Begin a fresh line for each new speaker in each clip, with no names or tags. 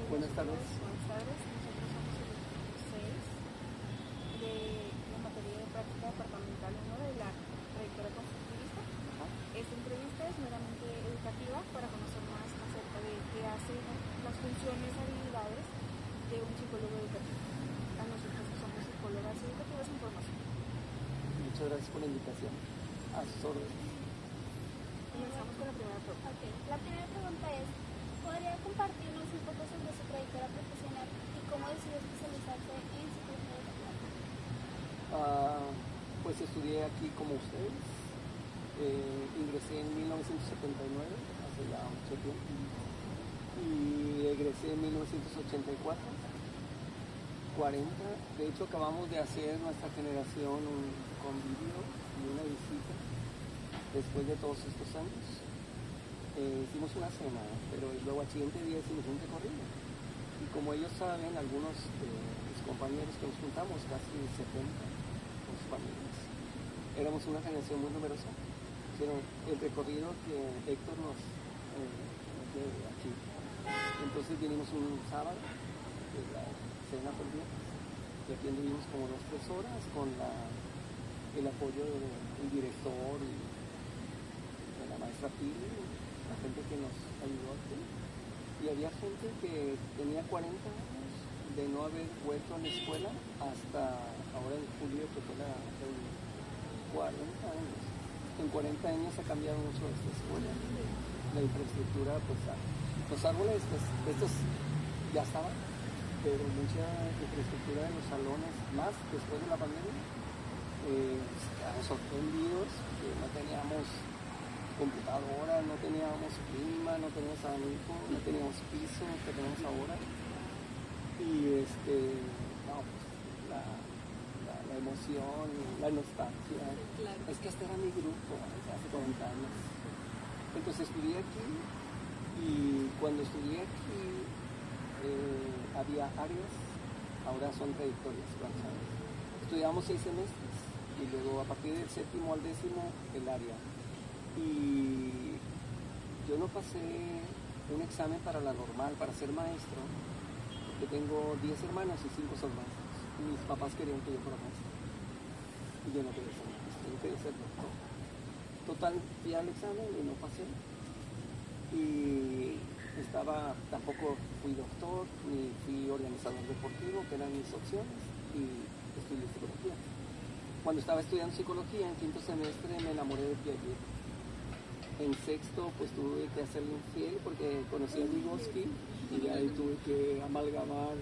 Buenas tardes.
Buenas tardes. Nosotros somos el equipo 6 de la materia de práctica departamental 1 de la trayectoria constructivista. Esta entrevista es meramente educativa para conocer más acerca de qué hacen las funciones y habilidades de un psicólogo educativo. A nosotros que somos psicólogas educativas en formación.
Muchas gracias por la invitación. A sus órdenes.
Comenzamos con la primera pregunta.
Ok, la primera pregunta es, ¿podría compartirnos un poco sobre su trayectoria profesional y cómo decidió especializarse en psicología educativa?
Pues estudié aquí como ustedes. Ingresé en 1979, hace ya mucho tiempo. Y egresé en 1984. 40. De hecho, acabamos de hacer nuestra generación un convivio y una visita después de todos estos años. Hicimos una cena, pero luego al siguiente día hicimos un recorrido. Y como ellos saben, algunos de mis compañeros que nos juntamos, casi 70 con sus familias, éramos una generación muy numerosa. Hicieron el recorrido que Héctor nos lleve aquí. Entonces vinimos un sábado, de la cena por día, y aquí anduvimos como 2-3 horas con el apoyo del director y de la maestra Pili, la gente que nos ayudó aquí. Y había gente que tenía 40 años de no haber vuelto a la escuela hasta ahora en julio, que fue el 40 años. En 40 años ha cambiado mucho esta escuela. La infraestructura, pues los árboles, pues estos ya estaban, pero mucha infraestructura en los salones, más después de la pandemia, quedamos sorprendidos que no teníamos computadora, no teníamos clima, no teníamos abanico, no teníamos piso que tenemos ahora. Y no, pues la emoción, la nostalgia.
Claro.
Es que este era mi grupo hace 40 años. Entonces estudié aquí y cuando estudié aquí había áreas, ahora son trayectorias. Estudiamos 6 semestres y luego a partir del 7º al 10º el área. Y yo no pasé un examen para la normal, para ser maestro, porque tengo 10 hermanos y 5 son maestros. Mis papás querían que yo fuera maestro y yo no quería ser maestro, yo quería ser doctor. Total, fui al examen y no pasé. Y tampoco fui doctor, ni fui organizador deportivo, que eran mis opciones, y estudié psicología. Cuando estaba estudiando psicología, en 5º semestre me enamoré de Piaget. En 6º, pues tuve que hacerle infiel porque conocí a Vygotsky y ahí tuve que amalgamar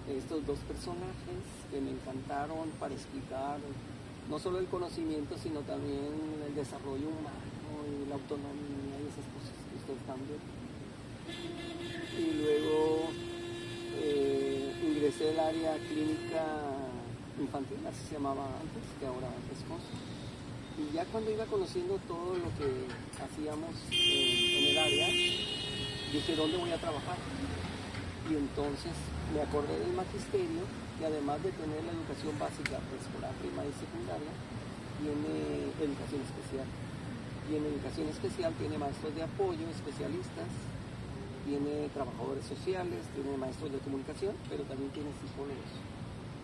estos dos personajes que me encantaron para explicar no solo el conocimiento, sino también el desarrollo humano y la autonomía y esas cosas que ustedes también. Y luego ingresé al área clínica infantil, así se llamaba antes, que ahora es COSO. Y ya cuando iba conociendo todo lo que hacíamos en el área, dije, ¿dónde voy a trabajar? Y entonces me acordé del magisterio, que además de tener la educación básica, preescolar, primaria y secundaria, tiene educación especial. Y en educación especial tiene maestros de apoyo, especialistas, tiene trabajadores sociales, tiene maestros de comunicación, pero también tiene psicólogos.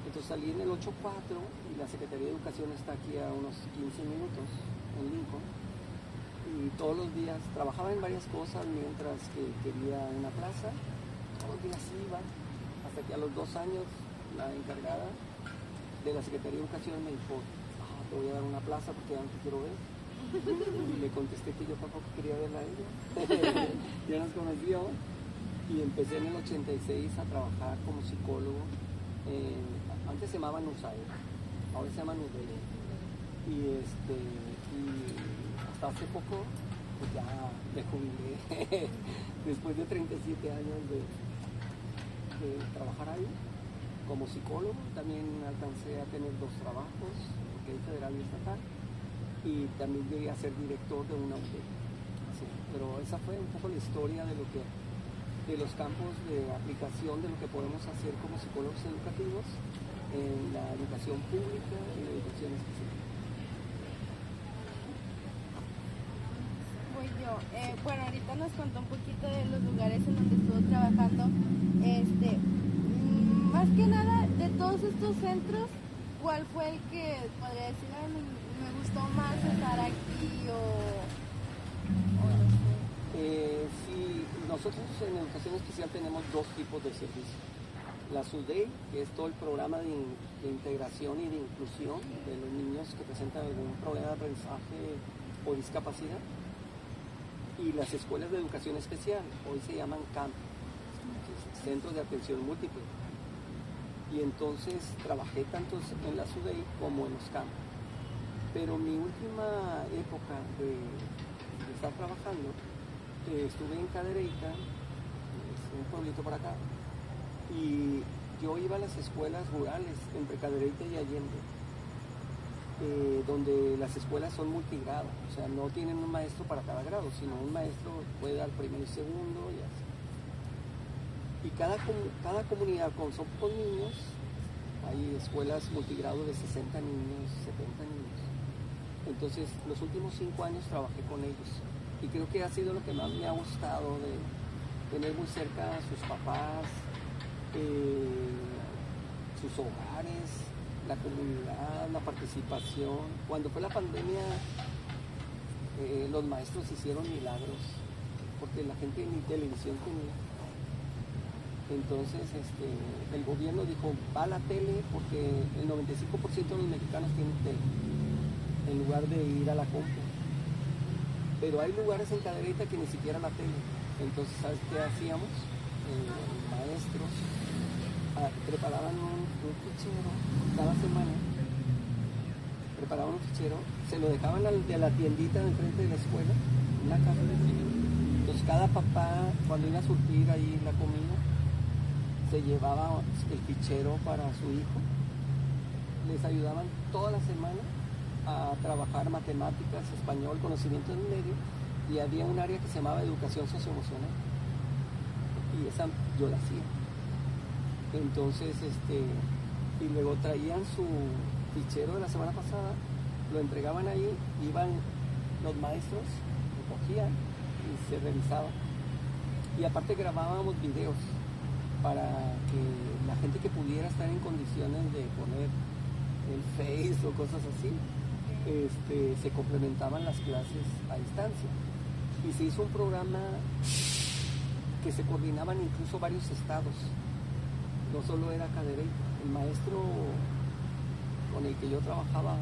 Entonces salí en el 8-4 y la Secretaría de Educación está aquí a unos 15 minutos en Lincoln. Y todos los días trabajaba en varias cosas mientras que quería una plaza. Todos los días iba, hasta que a los 2 años la encargada de la Secretaría de Educación me dijo, te voy a dar una plaza porque ya no te quiero ver. Y le contesté que yo tampoco quería verla a ella. Ya nos conoció y empecé en el 86 a trabajar como psicólogo. Antes se llamaba NUSAID, ahora se llama NUDEI. Y hasta hace poco pues ya me jubilé después de 37 años de trabajar ahí como psicólogo. También alcancé a tener 2 trabajos, porque hay federal y estatal, y también llegué a ser director de una UTE. Sí, pero esa fue un poco la historia de los campos de aplicación de lo que podemos hacer como psicólogos educativos en la educación pública y la educación especial.
Muy
voy yo. Bueno, ahorita nos contó un poquito de los lugares en donde estuvo trabajando. Más que nada, de todos estos centros, ¿cuál fue el que podría decir, "Ay, me gustó más estar aquí o no sé"?
Sí, nosotros en educación especial tenemos dos tipos de servicios. La SUDEI, que es todo el programa de integración y de inclusión de los niños que presentan algún problema de aprendizaje o discapacidad. Y las escuelas de educación especial, hoy se llaman CAMP, Centros de Atención Múltiple. Y entonces trabajé tanto en la SUDEI como en los CAMP. Pero mi última época de estar trabajando, estuve en Cadereyta, es un pueblito por acá, y yo iba a las escuelas rurales entre Cadereyta y Allende, donde las escuelas son multigrado, o sea, no tienen un maestro para cada grado, sino un maestro puede dar primero y segundo y así. Y cada comunidad, con son pocos niños, hay escuelas multigrado de 60 niños, 70 niños. Entonces, los últimos 5 años trabajé con ellos y creo que ha sido lo que más me ha gustado, de tener muy cerca a sus papás, sus hogares, la comunidad, la participación. Cuando fue la pandemia, los maestros hicieron milagros porque la gente ni televisión tenía. Entonces el gobierno dijo, va a la tele porque el 95% de los mexicanos tienen tele, en lugar de ir a la compu. Pero hay lugares en Cadereyta que ni siquiera la tele. Entonces, ¿sabes qué hacíamos? Maestros preparaban un fichero cada semana, preparaban un fichero, se lo dejaban de la tiendita de enfrente de la escuela, una caja de fichero. Entonces cada papá, cuando iba a surtir ahí la comida, se llevaba el fichero para su hijo, les ayudaban toda la semana a trabajar matemáticas, español, conocimiento del medio, y había un área que se llamaba educación socioemocional, y esa yo la hacía. Entonces, y luego traían su fichero de la semana pasada, lo entregaban ahí, iban los maestros, recogían y se revisaba. Y aparte grabábamos videos para que la gente que pudiera estar en condiciones de poner el Face o cosas así, se complementaban las clases a distancia. Y se hizo un programa que se coordinaban incluso varios estados, no solo era Cadereyta. El maestro con el que yo trabajaba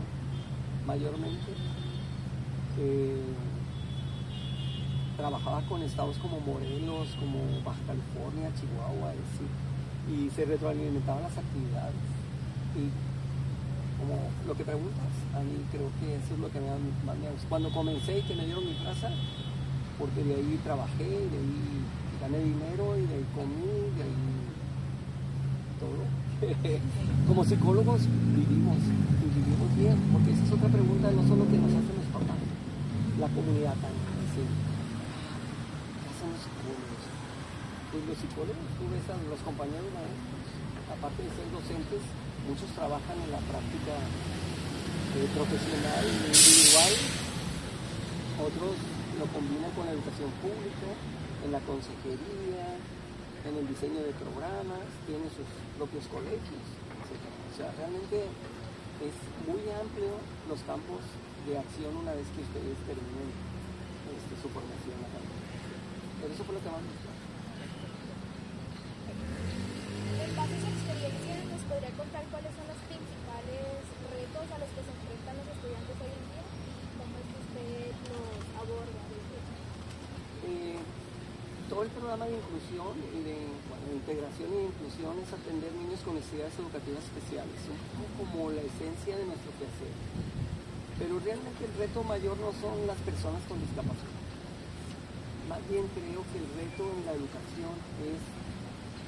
mayormente trabajaba con estados como Morelos, como Baja California, Chihuahua, y se retroalimentaban las actividades. Y como lo que preguntas, a mí creo que eso es lo que más me gusta. Cuando comencé y que me dieron mi plaza, porque de ahí trabajé, de ahí gané dinero, y de ahí comí, de ahí todo. Como psicólogos vivimos bien, porque esa es otra pregunta, no solo que nos hacen los papás, la comunidad también. ¿Sí? ¿Qué hacen los psicólogos? Pues los psicólogos, tú ves a los compañeros maestros, aparte de ser docentes, muchos trabajan en la práctica profesional e individual, otros lo combinan con la educación pública, en la consejería, en el diseño de programas, tienen sus propios colegios, etc. O sea, realmente es muy amplio los campos de acción una vez que ustedes terminen su formación acá. Pero eso fue lo que más me gustó.
En base a su experiencia, ¿nos podría contar cuáles son los principales retos a los que se enfrentan los estudiantes hoy en día y cómo es que usted los aborda?
Todo el programa de inclusión y de integración y de inclusión es atender niños con necesidades educativas especiales, un poco como la esencia de nuestro quehacer. Pero realmente el reto mayor no son las personas con discapacidad. Más bien creo que el reto en la educación es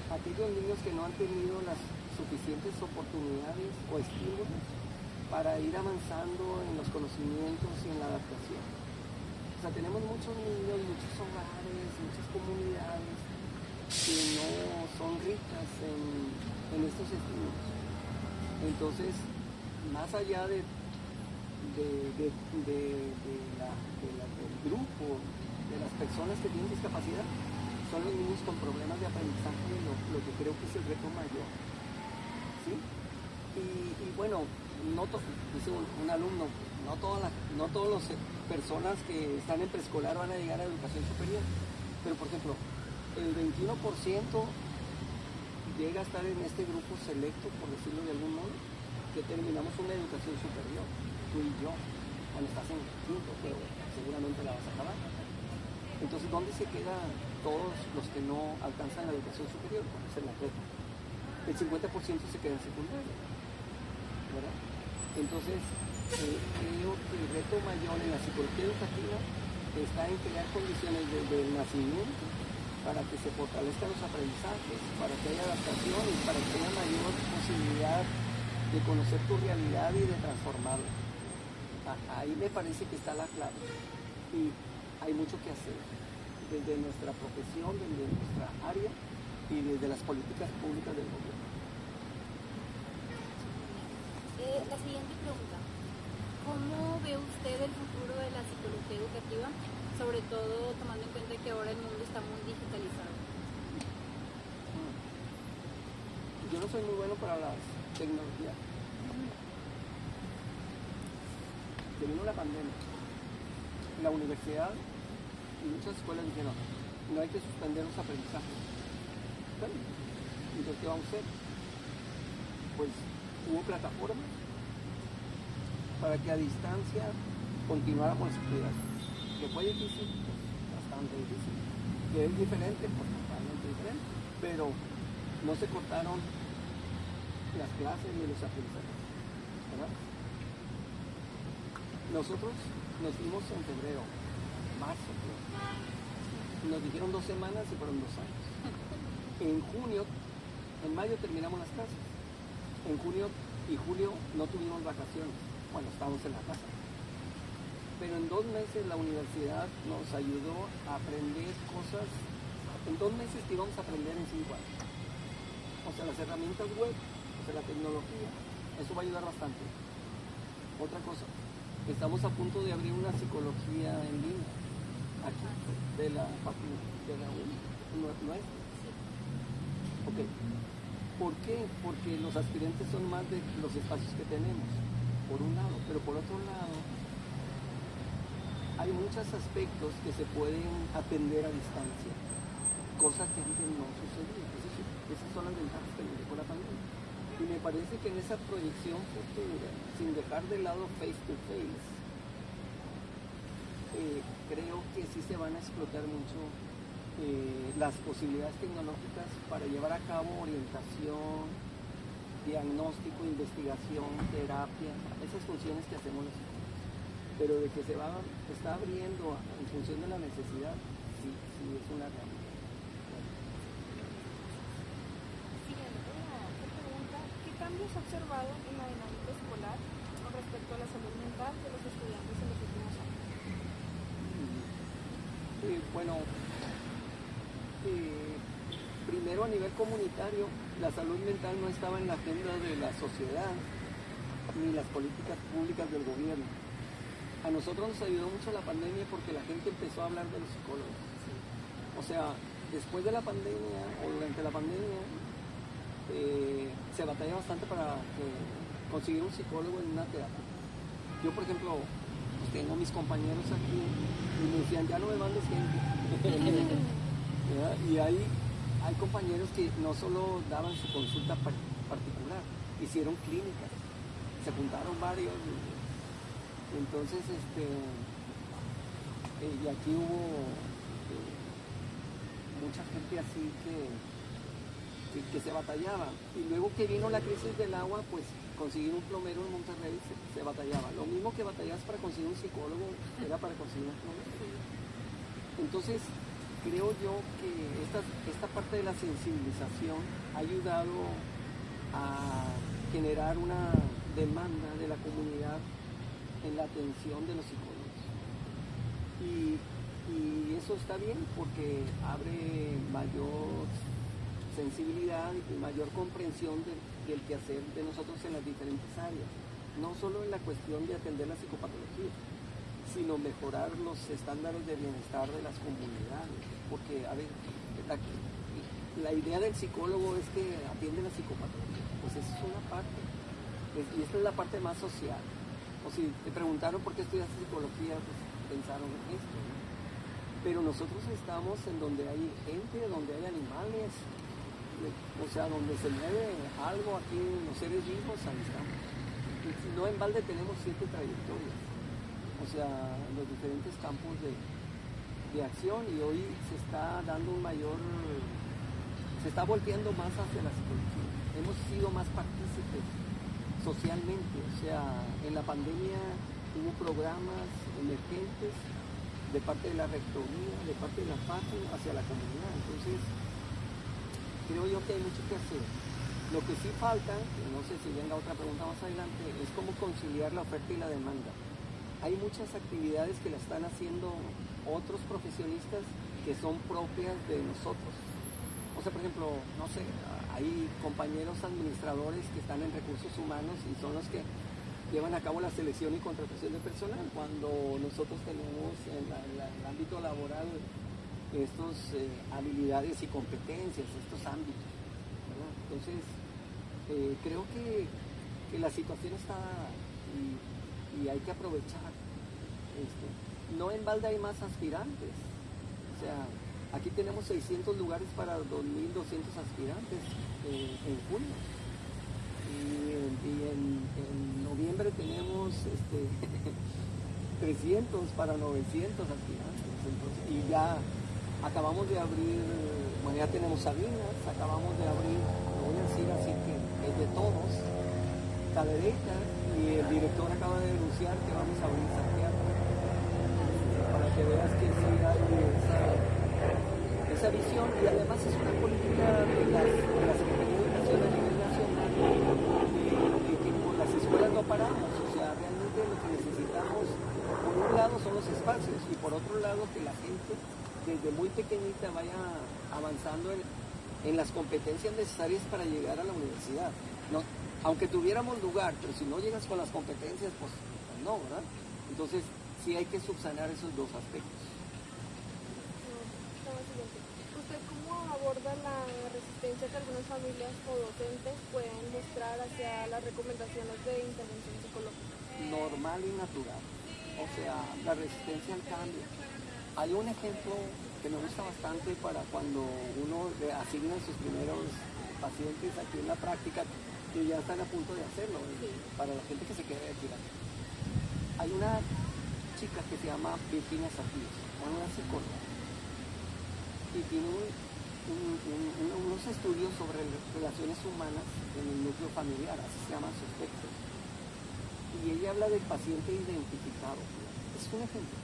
aquellos niños que no han tenido las suficientes oportunidades o estímulos para ir avanzando en los conocimientos y en la adaptación. O sea, tenemos muchos niños, muchos hogares, muchas comunidades que no son ricas en estos estímulos. Entonces, más allá del grupo de las personas que tienen discapacidad son los niños con problemas de aprendizaje, lo que creo que es el reto mayor. ¿Sí? Y bueno, dice un alumno, no todas las personas que están en preescolar van a llegar a educación superior, pero por ejemplo, el 21% llega a estar en este grupo selecto, por decirlo de algún modo, que terminamos una educación superior, tú y yo, cuando estás en quinto, pero seguramente la vas a acabar. Entonces, ¿dónde se quedan todos los que no alcanzan la educación superior? Pues en la prepa. El 50% se queda en secundaria, ¿verdad? Entonces, creo que el reto mayor en la psicología educativa está en crear condiciones desde el nacimiento para que se fortalezcan los aprendizajes, para que haya adaptación y para que haya mayor posibilidad de conocer tu realidad y de transformarla. Ahí me parece que está la clave y hay mucho que hacer desde nuestra profesión, desde nuestra área y desde las políticas públicas del gobierno.
La siguiente pregunta. ¿Cómo ve usted el futuro de la psicología educativa, sobre todo tomando en cuenta que ahora el mundo está muy digitalizado?
Yo no soy muy bueno para las tecnologías. Vino la pandemia. La universidad y muchas escuelas dijeron, no hay que suspender los aprendizajes. Bueno, entonces, ¿qué vamos a hacer? Pues hubo plataformas para que a distancia continuáramos las actividades. Que fue difícil, pues, bastante difícil. Que es diferente, pues totalmente diferente. Pero no se cortaron las clases ni los aprendizajes, ¿verdad? Nosotros nos fuimos en febrero, marzo, creo. Nos dijeron 2 semanas y fueron 2 años. En mayo terminamos las clases. En junio y julio no tuvimos vacaciones. Bueno, estábamos en la casa. Pero en 2 meses la universidad nos ayudó a aprender cosas. En 2 meses que íbamos a aprender en 5 años. O sea, las herramientas web, o sea, la tecnología, eso va a ayudar bastante. Otra cosa, estamos a punto de abrir una psicología en línea, aquí, de la UNI, nuestra. Ok. ¿Por qué? Porque los aspirantes son más de los espacios que tenemos, por un lado, pero por otro lado, hay muchos aspectos que se pueden atender a distancia, cosa que antes no sucedía. Esas son las ventajas que nos dejó la pandemia. Y me parece que en esa proyección futura, sin dejar de lado face to face, creo que sí se van a explotar mucho las posibilidades tecnológicas para llevar a cabo orientación, diagnóstico, investigación, terapia, esas funciones que hacemos los psicólogos. Pero de que está abriendo en función de la necesidad, sí es una realidad.
¿Qué cambios ha observado en la dinámica escolar con respecto a la salud mental de los estudiantes en los últimos años?
Primero a nivel comunitario, la salud mental no estaba en la agenda de la sociedad ni las políticas públicas del gobierno. A nosotros nos ayudó mucho la pandemia porque la gente empezó a hablar de los psicólogos. O sea, después de la pandemia o durante la pandemia, se batalla bastante para conseguir un psicólogo en una terapia. Yo, por ejemplo, pues tengo mis compañeros aquí y me decían, ya no me mandes gente. Y hay compañeros que no solo daban su consulta particular, hicieron clínicas, se juntaron varios. Entonces, y aquí hubo mucha gente así que se batallaba. Y luego que vino la crisis del agua, pues conseguir un plomero en Monterrey se batallaba. Lo mismo que batallabas para conseguir un psicólogo, era para conseguir un plomero. Entonces, creo yo que esta parte de la sensibilización ha ayudado a generar una demanda de la comunidad en la atención de los psicólogos. Y eso está bien porque abre mayor sensibilidad y mayor comprensión del quehacer de nosotros en las diferentes áreas, no solo en la cuestión de atender la psicopatología, sino mejorar los estándares de bienestar de las comunidades. Porque, a ver, la idea del psicólogo es que atiende la psicopatología, pues esa es una parte, y esta es la parte más social. O si te preguntaron por qué estudiaste psicología, pues pensaron en esto, ¿no? Pero nosotros estamos en donde hay gente, donde hay animales, o sea, donde se mueve algo aquí, los seres vivos, ahí estamos. Y no en balde tenemos 7 trayectorias, o sea, los diferentes campos de acción, y hoy se está dando se está volteando más hacia la psicología. Hemos sido más partícipes socialmente, o sea, en la pandemia hubo programas emergentes de parte de la rectoría, de parte de la FACU hacia la comunidad. Entonces, creo yo que hay mucho que hacer. Lo que sí falta, y no sé si venga otra pregunta más adelante, es cómo conciliar la oferta y la demanda. Hay muchas actividades que la están haciendo otros profesionistas que son propias de nosotros. O sea, por ejemplo, no sé, hay compañeros administradores que están en recursos humanos y son los que llevan a cabo la selección y contratación de personal, cuando nosotros tenemos en el ámbito laboral estas habilidades y competencias, estos ámbitos, ¿verdad? Entonces, creo que la situación está y hay que aprovechar. No en balde hay más aspirantes, o sea, aquí tenemos 600 lugares para 2.200 aspirantes en junio. Y en noviembre tenemos 300 para 900 aspirantes. Entonces, y ya acabamos de abrir, bueno, ya tenemos Sabinas, acabamos de abrir, lo voy a decir así que es de todos, Cadereyta, y el director acaba de denunciar que vamos a abrir Santiago. Para que veas que sí hay esa visión, y además es una política de la Secretaría de Educación a nivel nacional, de que con las escuelas no paramos. O sea, realmente lo que necesitamos, por un lado, son los espacios, y por otro lado, que la gente desde muy pequeñita vaya avanzando en las competencias necesarias para llegar a la universidad. No, aunque tuviéramos lugar, pero si no llegas con las competencias, pues no, ¿verdad? Entonces, sí hay que subsanar esos dos aspectos.
¿Usted cómo aborda la resistencia que algunas familias o docentes pueden mostrar hacia las recomendaciones de intervención psicológica?
Normal y natural, o sea, la resistencia al cambio. Hay un ejemplo que me gusta bastante para cuando uno le asigna sus primeros pacientes aquí en la práctica, que ya están a punto de hacerlo, sí. Para la gente que se quede aquí. Hay una chica que se llama Virginia Satías, una psicóloga, y tiene unos estudios sobre relaciones humanas en el núcleo familiar, así se llama su texto. Y ella habla del paciente identificado. Es un ejemplo.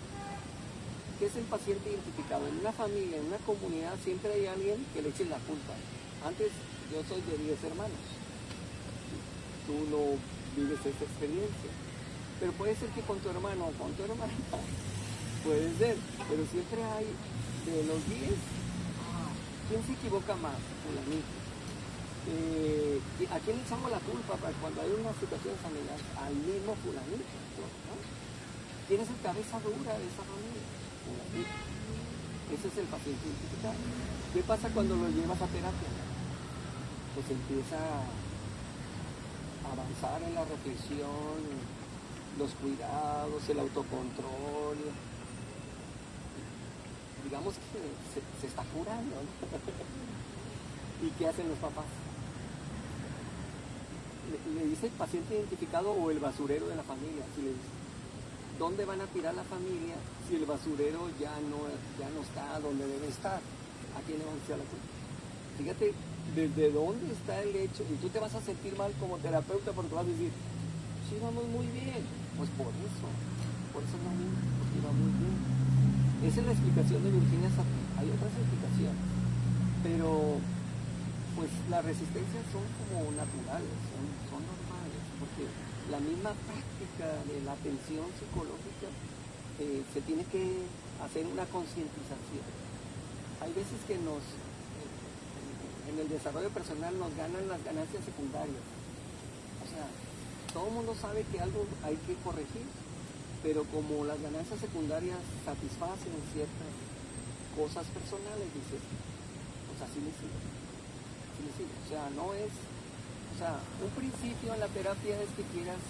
¿Qué es el paciente identificado? En una familia, en una comunidad, siempre hay alguien que le eche la culpa. Antes, yo soy de 10 hermanos. Tú no vives esta experiencia. Pero puede ser que con tu hermano o con tu hermana, puede ser, pero siempre hay de los 10, ¿quién se equivoca más? Fulanito. ¿A quién le echamos la culpa para cuando hay una situación familiar? Al mismo fulanito, ¿no? ¿Quién es el cabeza dura de esa familia? Fulanito. Ese es el paciente identificado. ¿Qué pasa cuando lo llevas a terapia? Pues empieza a avanzar en la reflexión, los cuidados, el autocontrol. Digamos que se está curando, ¿no? ¿Y qué hacen los papás? Le dice el paciente identificado o el basurero de la familia. Si le dice, ¿dónde van a tirar la familia si el basurero ya no está donde debe estar? ¿A quién le van a echar la culpa? Fíjate desde dónde está el hecho, y tú te vas a sentir mal como terapeuta porque vas a decir, sí, vamos muy bien. Pues por eso no bien, porque iba muy bien. Esa es la explicación de Virginia Satías. Hay otras explicaciones, pero pues las resistencias son como naturales, son normales, porque la misma práctica de la atención psicológica se tiene que hacer una concientización. Hay veces que en el desarrollo personal nos ganan las ganancias secundarias. O sea, todo el mundo sabe que algo hay que corregir, pero como las ganancias secundarias satisfacen ciertas cosas personales, dices, pues así le sigo, así le sigo. O sea, no es, o sea, un principio en la terapia es que quieras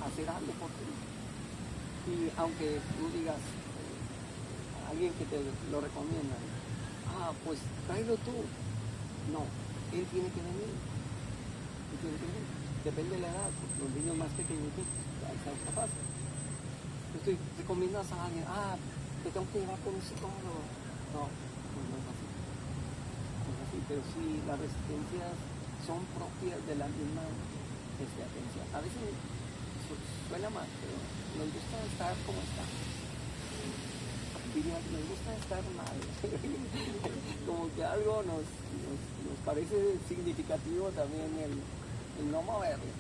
hacer algo por ti. Y aunque tú digas, a alguien que te lo recomienda, pues tráelo tú. No, él tiene que venir. Él tiene que venir. Depende de la edad, los niños más pequeñitos, ahí está fácil. Entonces, recomiendas a alguien, te tengo que llevar con un psicólogo. No, pues no es así. No es así, pero sí, las resistencias son propias de la misma atención. A veces suena mal, pero nos gusta estar como está. Diría, nos gusta estar mal. Como que algo nos parece significativo también el no moverlo.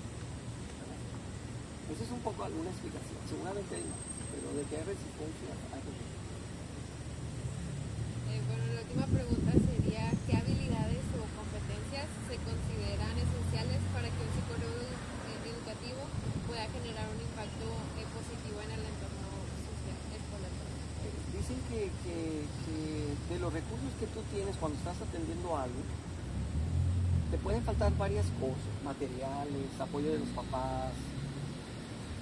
Eso es un poco alguna explicación. Seguramente hay más, pero de que hay resistencia, hay resistencia.
Bueno, la última pregunta sería, ¿qué habilidades o competencias se consideran esenciales para que un psicólogo educativo pueda generar un impacto positivo en el entorno social escolar?
Dicen que de los recursos que tú tienes cuando estás atendiendo algo, te pueden faltar varias cosas, materiales, apoyo de los papás,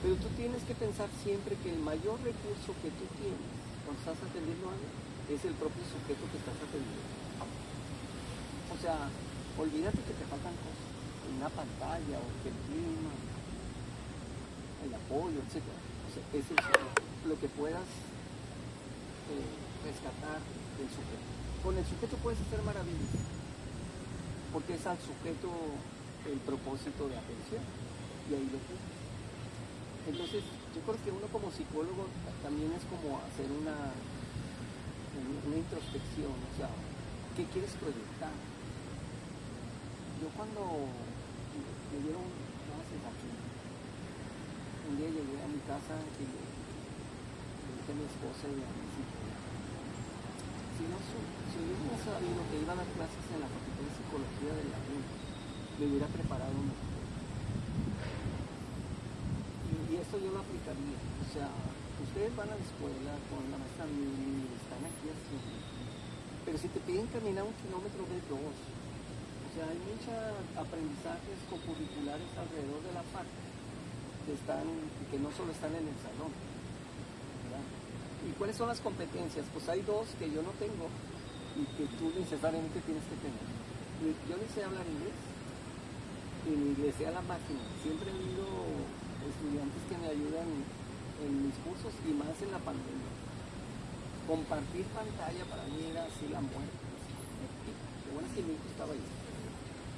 pero tú tienes que pensar siempre que el mayor recurso que tú tienes cuando estás atendiendo algo es el propio sujeto que estás atendiendo. O sea, olvídate que te faltan cosas, una pantalla o que el clima, el apoyo, etc. O sea, es lo que puedas rescatar del sujeto. Con el sujeto puedes hacer maravillas, porque es al sujeto el propósito de atención, y ahí lo tienes. Entonces, yo creo que uno como psicólogo también es como hacer una introspección, o sea, ¿qué quieres proyectar? Yo cuando me dieron clases aquí, un día llegué a mi casa y le dije a mi esposa y a mis hijos, si yo hubiera sabido que iba a dar clases en la Facultad de Psicología de la UNAM, me hubiera preparado mejor. Y esto yo lo aplicaría. O sea, ustedes van a la escuela con la maestra Mili, están aquí así, pero si te piden caminar 1 kilómetro, ves 2. O sea, hay muchos aprendizajes cocurriculares alrededor de la FAC que no solo están en el salón, ¿verdad? ¿Y cuáles son las competencias? Pues hay 2 que yo no tengo y que tú necesariamente tienes que tener. Yo ni sé hablar inglés, y ni le sé a la máquina. Siempre he habido estudiantes que me ayudan en mis cursos y más en la pandemia. Compartir pantalla para mí era así la muerte. Qué bueno que mi hijo estaba ahí.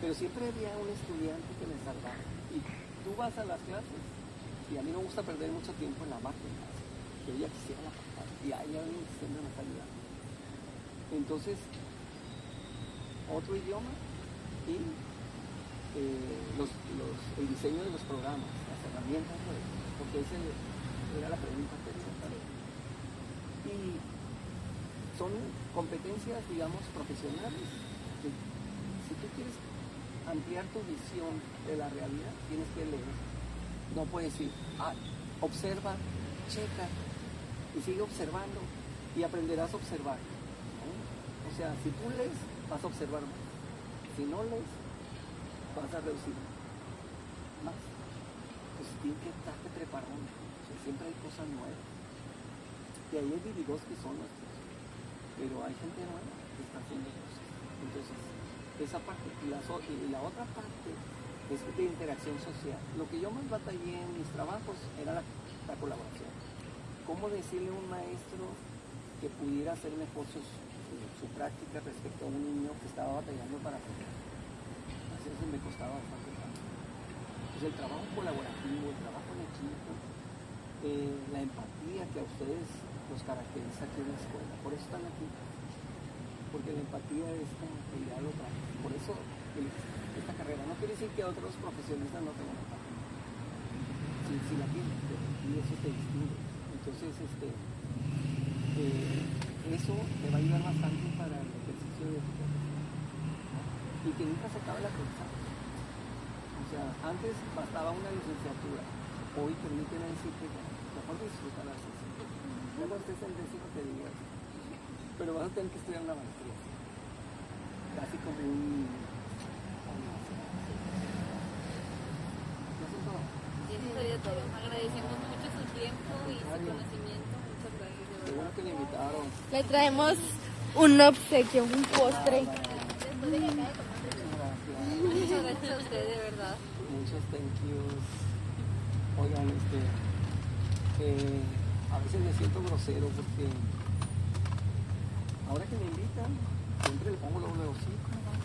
Pero siempre había un estudiante que me salvaba. Y tú vas a las clases y a mí me gusta perder mucho tiempo en la máquina. Que ella quisiera la pantalla y ahí alguien siempre me está ayudando. Entonces, otro idioma y el diseño de los programas, las herramientas, porque esa era la pregunta anterior. Y son competencias, digamos, profesionales. Que, si tú quieres ampliar tu visión de la realidad, tienes que leer. No puedes decir, observa, checa, y sigue observando, y aprenderás a observar, ¿no? O sea, si tú lees, vas a observar más. Si no lees, vas a reducir más. Pues tienes que estarte preparando. O sea, siempre hay cosas nuevas. Y ahí hay individuos que son nuestros. Pero hay gente nueva que está haciendo cosas. Entonces, esa parte. Y la otra parte es de interacción social. Lo que yo más batallé en mis trabajos era la colaboración. ¿Cómo decirle a un maestro que pudiera hacer mejor su práctica respecto a un niño que estaba batallando para aprender? Eso me costaba bastante trabajo. Entonces el trabajo colaborativo, el trabajo en equipo, la empatía que a ustedes los caracteriza aquí en la escuela, por eso están aquí, porque la empatía es como que ya lo trae. Por eso esta carrera no quiere decir que otros profesionistas no tengan empatía, si la tienen, y eso te distingue. Entonces eso te va a ayudar bastante para el ejercicio de tu carrera. Y que nunca se acabe la aprendizaje. O sea, antes bastaba una licenciatura, hoy permiten decir que Mejor disfrutarlas así. Ya cuando estés en décimo te digas. Pero vas a tener que estudiar una maestría. Casi como un... Eso es todo.
Y eso sería todo. Agradecemos mucho su tiempo y su conocimiento. Muchas gracias, de
Qué
verdad.
bueno que me invitaron.
Le traemos un obsequio, un postre.
Después de que acabe con
Muchas gracias.
Muchas gracias a usted, de verdad.
Muchos thank yous. Oigan, a veces me siento grosero porque ahora que me invitan, siempre le pongo los sí, ¿cómo va?